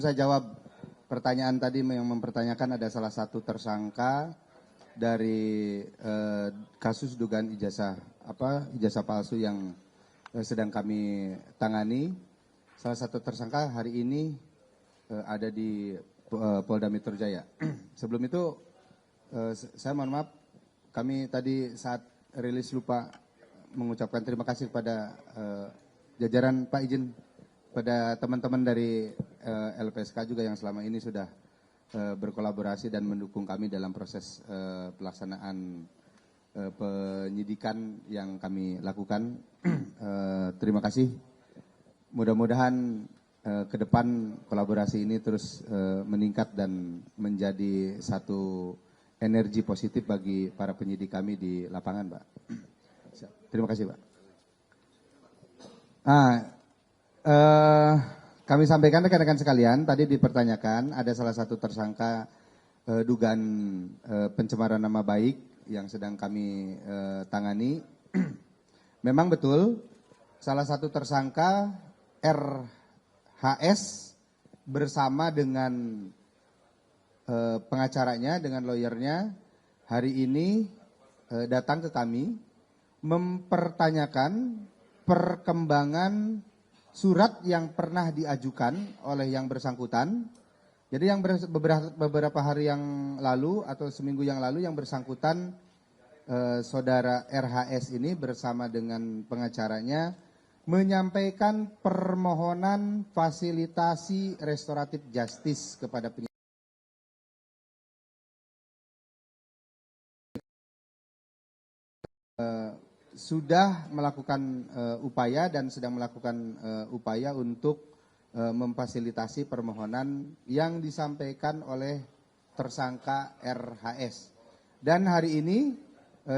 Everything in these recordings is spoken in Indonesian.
Saya jawab pertanyaan tadi yang mempertanyakan ada salah satu tersangka dari kasus dugaan ijazah palsu yang sedang kami tangani. Salah satu tersangka hari ini ada di Polda Metro Jaya. Sebelum itu saya mohon maaf, kami tadi saat rilis lupa mengucapkan terima kasih kepada jajaran Pak izin pada teman-teman dari LPSK juga yang selama ini sudah berkolaborasi dan mendukung kami dalam proses pelaksanaan penyidikan yang kami lakukan. Terima kasih. Mudah-mudahan ke depan kolaborasi ini terus meningkat dan menjadi satu energi positif bagi para penyidik kami di lapangan, Pak. Terima kasih, Pak. Kami sampaikan rekan-rekan sekalian, tadi dipertanyakan ada salah satu tersangka dugaan pencemaran nama baik yang sedang kami tangani. Memang betul, salah satu tersangka RHS bersama dengan pengacaranya, dengan lawyernya, hari ini datang ke kami mempertanyakan perkembangan surat yang pernah diajukan oleh yang bersangkutan. Jadi yang beberapa hari yang lalu atau seminggu yang lalu yang bersangkutan saudara RHS ini bersama dengan pengacaranya menyampaikan permohonan fasilitasi restoratif justice kepada penyidik. Sudah melakukan upaya dan sedang melakukan upaya untuk memfasilitasi permohonan yang disampaikan oleh tersangka RHS. Dan hari ini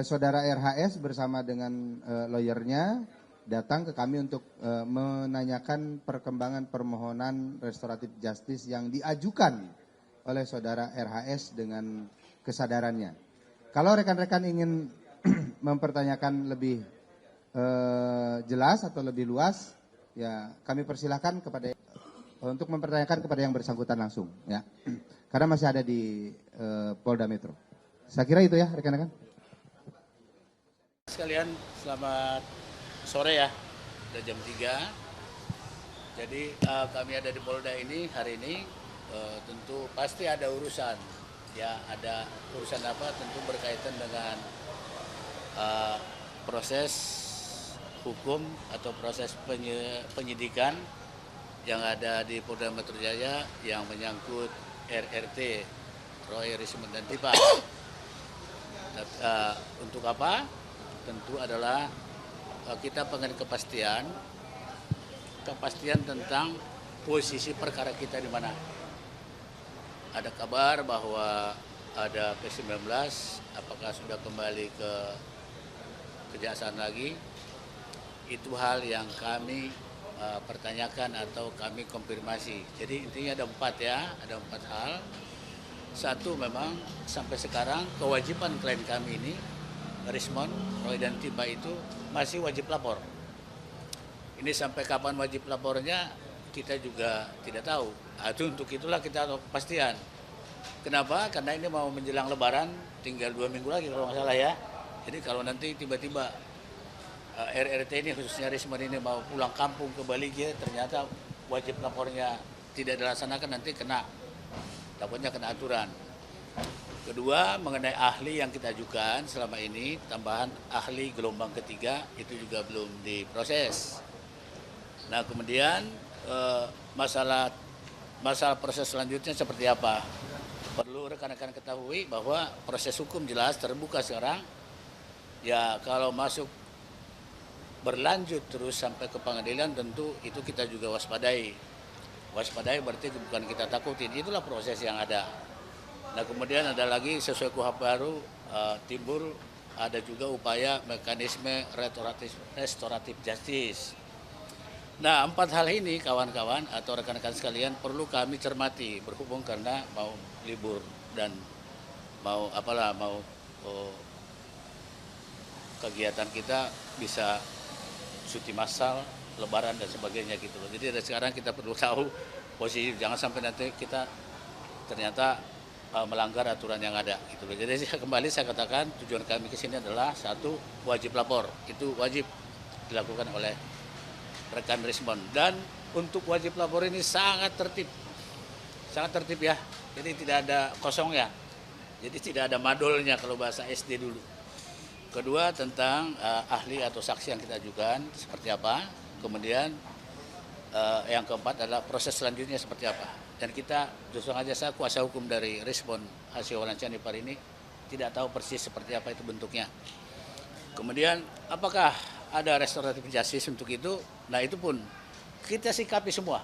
saudara RHS bersama dengan lawyernya datang ke kami untuk menanyakan perkembangan permohonan restoratif justice yang diajukan oleh saudara RHS dengan kesadarannya. Kalau rekan-rekan ingin mempertanyakan lebih jelas atau lebih luas, ya kami persilahkan kepada untuk mempertanyakan kepada yang bersangkutan langsung, ya, karena masih ada di Polda Metro. Saya kira itu ya rekan-rekan. Sekalian selamat sore ya, udah jam 3. Jadi kami ada di Polda ini hari ini tentu pasti ada urusan, ya ada urusan apa tentu berkaitan dengan proses hukum atau proses penyidikan yang ada di Polda Metro Jaya yang menyangkut RRT, Roy Risman dan Tipa. Untuk apa? Tentu adalah kita pengen kepastian tentang posisi perkara kita di mana. Ada kabar bahwa ada P19, apakah sudah kembali ke kejaksaan lagi, itu hal yang kami pertanyakan atau kami konfirmasi. Jadi intinya ada 4 hal. Satu, memang sampai sekarang kewajiban klien kami ini, Rismon, Roy dan Tiba itu masih wajib lapor. Ini sampai kapan wajib lapornya kita juga tidak tahu. Untuk itulah kita tahu kepastian. Kenapa? Karena ini mau menjelang Lebaran, tinggal 2 minggu lagi kalau nggak salah ya. Jadi kalau nanti tiba-tiba RRT ini khususnya Risman ini mau pulang kampung ke Bali, ternyata wajib lapornya tidak dilaksanakan, nanti takutnya kena aturan. Kedua, mengenai ahli yang kita ajukan selama ini, tambahan ahli gelombang ketiga itu juga belum diproses. Nah kemudian masalah proses selanjutnya seperti apa? Perlu rekan-rekan ketahui bahwa proses hukum jelas terbuka sekarang. Ya kalau masuk berlanjut terus sampai ke pengadilan, tentu itu kita juga waspadai. Waspadai berarti bukan kita takutin, itulah proses yang ada. Nah kemudian ada lagi sesuai KUHP baru timbul ada juga upaya mekanisme restoratif justice. Nah 4 hal ini kawan-kawan atau rekan-rekan sekalian perlu kami cermati, berhubung karena mau libur dan mau kegiatan kita bisa cuti massal, Lebaran dan sebagainya gitu loh. Jadi dari sekarang kita perlu tahu posisi jangan sampai nanti kita ternyata melanggar aturan yang ada gitu. Jadi kembali saya katakan tujuan kami ke sini adalah satu, wajib lapor, itu wajib dilakukan oleh rekan Rismon, dan untuk wajib lapor ini sangat tertib ya, jadi tidak ada kosong ya, jadi tidak ada madolnya kalau bahasa SD dulu. Kedua, tentang ahli atau saksi yang kita ajukan seperti apa, kemudian yang keempat adalah proses selanjutnya seperti apa. Dan kita, justru saja saya kuasa hukum dari Rismon Hasio Walancani Par ini tidak tahu persis seperti apa itu bentuknya. Kemudian apakah ada restoratif justice untuk itu? Nah itu pun kita sikapi semua.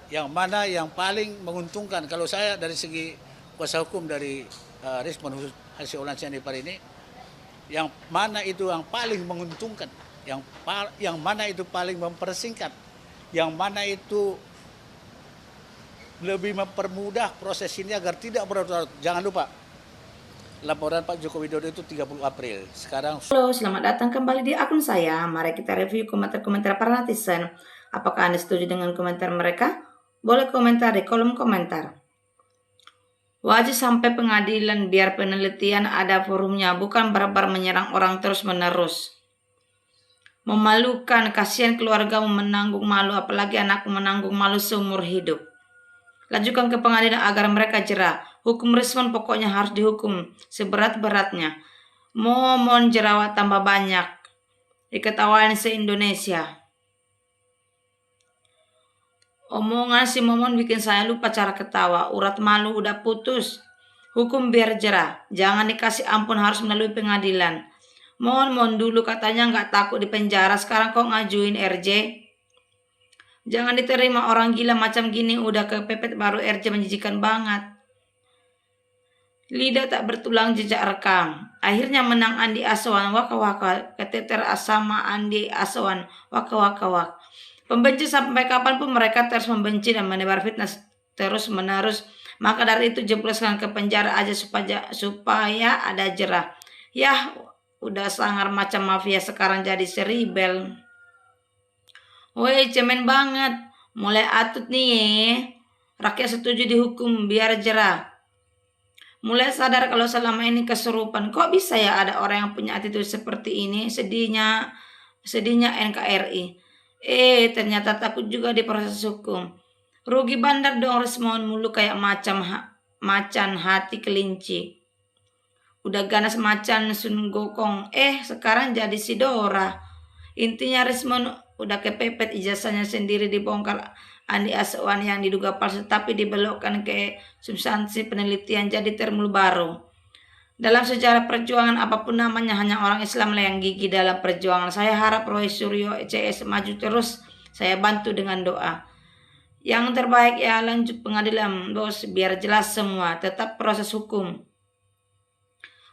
Yang mana yang paling menguntungkan, kalau saya dari segi kuasa hukum dari Rismon Hasio Walancani Par ini, yang mana itu yang paling menguntungkan, yang mana itu paling mempersingkat, yang mana itu lebih mempermudah proses ini agar tidak berlarut-larut. Jangan lupa, laporan Pak Joko Widodo itu 30 April. Sekarang. Halo, selamat datang kembali di akun saya. Mari kita review komentar-komentar para netizen. Apakah Anda setuju dengan komentar mereka? Boleh komentar di kolom komentar. Wajib sampai pengadilan biar penelitian ada forumnya, bukan barbar menyerang orang terus-menerus. Memalukan, kasihan keluarga menanggung malu, apalagi anakku menanggung malu seumur hidup. Lanjutkan ke pengadilan agar mereka jerah. Hukum Rismon pokoknya harus dihukum seberat-beratnya. Momon jerawat tambah banyak. Diketawain se-Indonesia. Omongan si Momon bikin saya lupa cara ketawa. Urat malu udah putus. Hukum biar jerah. Jangan dikasih ampun, harus melalui pengadilan. Mon dulu katanya nggak takut di penjara. Sekarang kok ngajuin RJ? Jangan diterima, orang gila macam gini udah kepepet baru RJ, menjijikan banget. Lidah tak bertulang jejak rekam. Akhirnya menang Andi Aswan, waka-waka. Keteter sama Andi Aswan, waka-waka. Pembenci sampai kapanpun mereka terus membenci dan menebar fitnah terus menerus. Maka dari itu jebloskan ke penjara aja supaya ada jerah. Yah, udah sangar macam mafia sekarang jadi seribel. Woi, cemen banget. Mulai atut nih. Rakyat setuju dihukum biar jerah. Mulai sadar kalau selama ini kesurupan. Kok bisa ya ada orang yang punya attitude seperti ini? Sedihnya NKRI. Ternyata takut juga di proses hukum. Rugi bandar dong Rismon, mulu kayak macan hati kelinci. Udah ganas macan Sun Gokong. Sekarang jadi si Dora. Intinya Rismon udah kepepet, ijazahnya sendiri dibongkar Andi Aswan yang diduga palsu, tapi dibelokkan ke substansi penelitian jadi termul baru. Dalam sejarah perjuangan apapun namanya, hanya orang Islam lah yang gigih dalam perjuangan. Saya harap Roy Suryo CS maju terus. Saya bantu dengan doa. Yang terbaik ya lanjut pengadilan bos, biar jelas semua. Tetap proses hukum.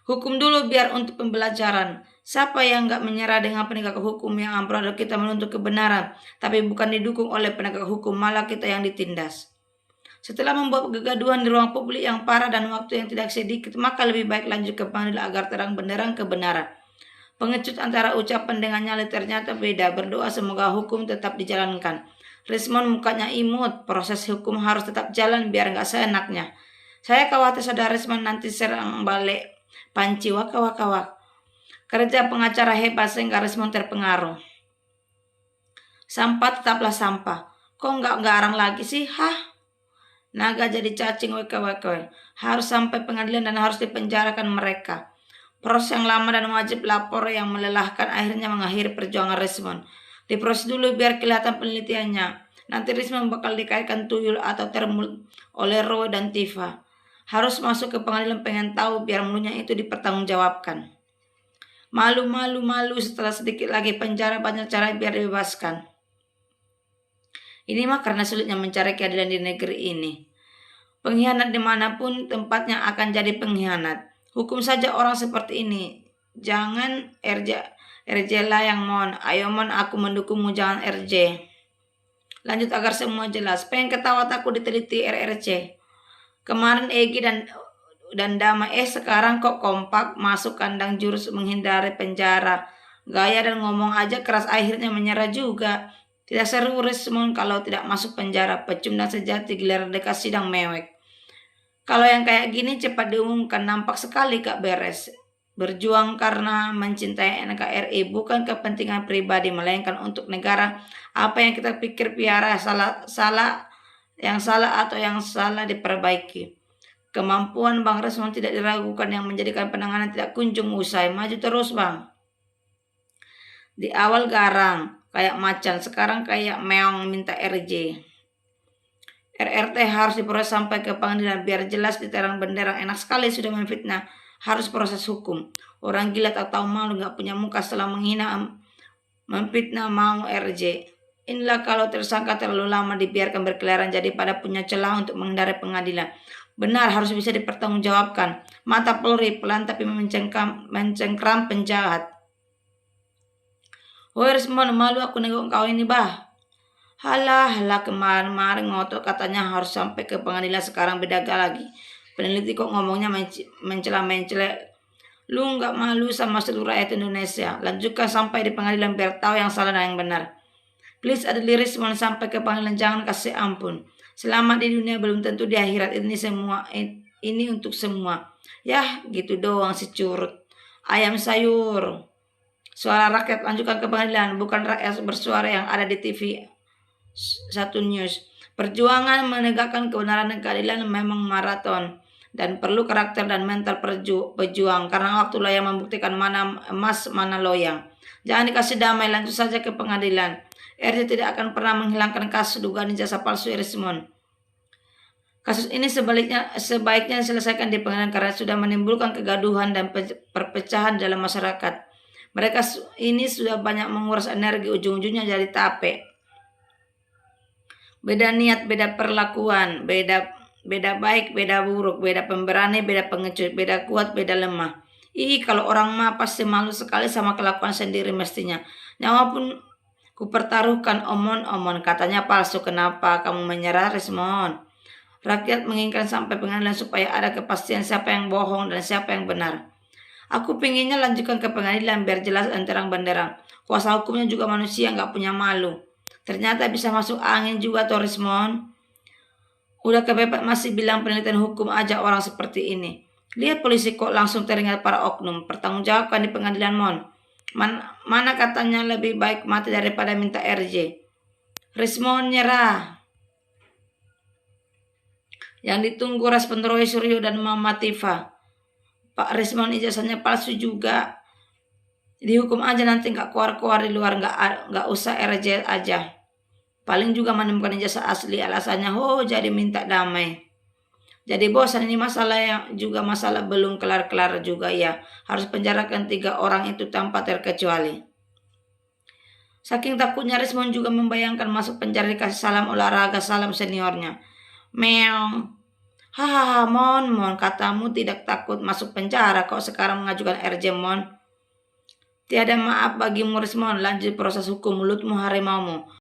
Hukum dulu biar untuk pembelajaran. Siapa yang nggak menyerah dengan penegak hukum yang ampuh? Kita menuntut kebenaran, tapi bukan didukung oleh penegak hukum, malah kita yang ditindas. Setelah membuat kegaduhan di ruang publik yang parah dan waktu yang tidak sedikit, maka lebih baik lanjut ke pengadilan agar terang benderang kebenaran. Pengecut antara ucapan dengan nyali ternyata beda. Berdoa semoga hukum tetap dijalankan. Rismon mukanya imut, proses hukum harus tetap jalan biar nggak seenaknya. Saya khawatir saudara Rismon nanti serang balik panci waka-waka. Kerja pengacara hebat sehingga Rismon terpengaruh. Sampah tetaplah sampah. Kok nggak garang lagi sih? Naga jadi cacing waka-waka. Harus sampai pengadilan dan harus dipenjarakan mereka. Proses yang lama dan wajib lapor yang melelahkan akhirnya mengakhiri perjuangan Rismon. Diproses dulu biar kelihatan penelitiannya. Nanti Rismon bakal dikaitkan tuyul atau termul oleh Roy dan Tifa. Harus masuk ke pengadilan, pengen tahu biar mulunya itu dipertanggungjawabkan. Malu setelah sedikit lagi penjara, banyak cara biar dibebaskan. Ini mah karena sulitnya mencari keadilan di negeri ini. Pengkhianat dimanapun tempatnya akan jadi pengkhianat. Hukum saja orang seperti ini. Jangan RJ lah yang mon. Ayo mon, aku mendukungmu, jangan RJ. Lanjut agar semua jelas. Pengen ketawa takut diteliti RRC. Kemarin Egi dan Dama sekarang kok kompak masuk kandang jurus menghindari penjara. Gaya dan ngomong aja keras, akhirnya menyerah juga. Tidak seru Rismon kalau tidak masuk penjara, pecundang sejati giliran dekat sidang mewek. Kalau yang kayak gini cepat diumumkan, nampak sekali Kak beres. Berjuang karena mencintai NKRI bukan kepentingan pribadi, melainkan untuk negara. Apa yang kita pikir piara salah atau yang salah diperbaiki. Kemampuan Bang Resmon tidak diragukan yang menjadikan penanganan tidak kunjung usai. Maju terus Bang. Di awal garang, kayak macan, sekarang kayak meong minta RJ. RRT harus diproses sampai ke pengadilan biar jelas di terang benderang. Enak sekali sudah memfitnah, harus proses hukum. Orang gila tak tahu malu, gak punya muka setelah menghina, memfitnah mau RJ. Inilah kalau tersangka terlalu lama dibiarkan berkeliaran jadi pada punya celah untuk menghindari pengadilan. Benar harus bisa dipertanggungjawabkan. Mata Polri pelan tapi mencengkram penjahat. Woi Rismon, malu aku nengok kau ini bah. Halah kemarin ngotot katanya harus sampai ke pengadilan, sekarang beda lagi. Peneliti kok ngomongnya mencela. Lu nggak malu sama seluruh rakyat Indonesia. Lanjutkan sampai di pengadilan biar tahu yang salah dan yang benar. Please ada liris mau sampai ke pengadilan, jangan kasih ampun. Selamat di dunia belum tentu di akhirat, ini untuk semua. Yah gitu doang si curut. Ayam sayur. Suara rakyat lanjutkan ke pengadilan, bukan rakyat bersuara yang ada di TV 1 News. Perjuangan menegakkan kebenaran dan keadilan memang maraton dan perlu karakter dan mental pejuang karena waktulah yang membuktikan mana emas mana loyang. Jangan dikasih damai, lanjut saja ke pengadilan. RJ tidak akan pernah menghilangkan kasus dugaan ijazah palsu Rismon. Kasus ini sebaiknya diselesaikan di pengadilan karena sudah menimbulkan kegaduhan dan perpecahan dalam masyarakat. Mereka ini sudah banyak menguras energi, ujung-ujungnya jadi tape. Beda niat, beda perlakuan, beda baik, beda buruk, beda pemberani, beda pengecut, beda kuat, beda lemah. Kalau orang mah pasti malu sekali sama kelakuan sendiri mestinya. Nyawa pun kupertaruhkan, omon-omon katanya palsu. Kenapa kamu menyerah Rismon? Rakyat menginginkan sampai pengadilan supaya ada kepastian siapa yang bohong dan siapa yang benar. Aku pinginnya lanjutkan ke pengadilan biar jelas dan terang benderang. Kuasa hukumnya juga manusia, nggak punya malu. Ternyata bisa masuk angin juga tuh Rismon. Udah kepepet masih bilang penelitian hukum aja orang seperti ini. Lihat polisi kok langsung teringat para oknum. Pertanggungjawabkan di pengadilan Mon. Mana katanya lebih baik mati daripada minta RJ. Rismon nyerah. Yang ditunggu respon Roy Suryo dan Mama Tifa. Pak Rismon ijazahnya palsu juga. Dihukum aja nanti nggak keluar di luar, nggak usah RJ aja. Paling juga menemukan ijazah asli, alasannya jadi minta damai. Jadi bosan ini masalah yang juga masalah belum kelar-kelar juga ya. Harus penjarakan 3 orang itu tanpa terkecuali. Saking takutnya Rismon juga membayangkan masuk penjara dikasih salam olahraga, salam seniornya. Meong. Hahaha Mon, katamu tidak takut masuk penjara kok sekarang mengajukan RJ Mon. Tiada maaf bagimu Rismon, lanjut proses hukum, mulutmu harimaumu.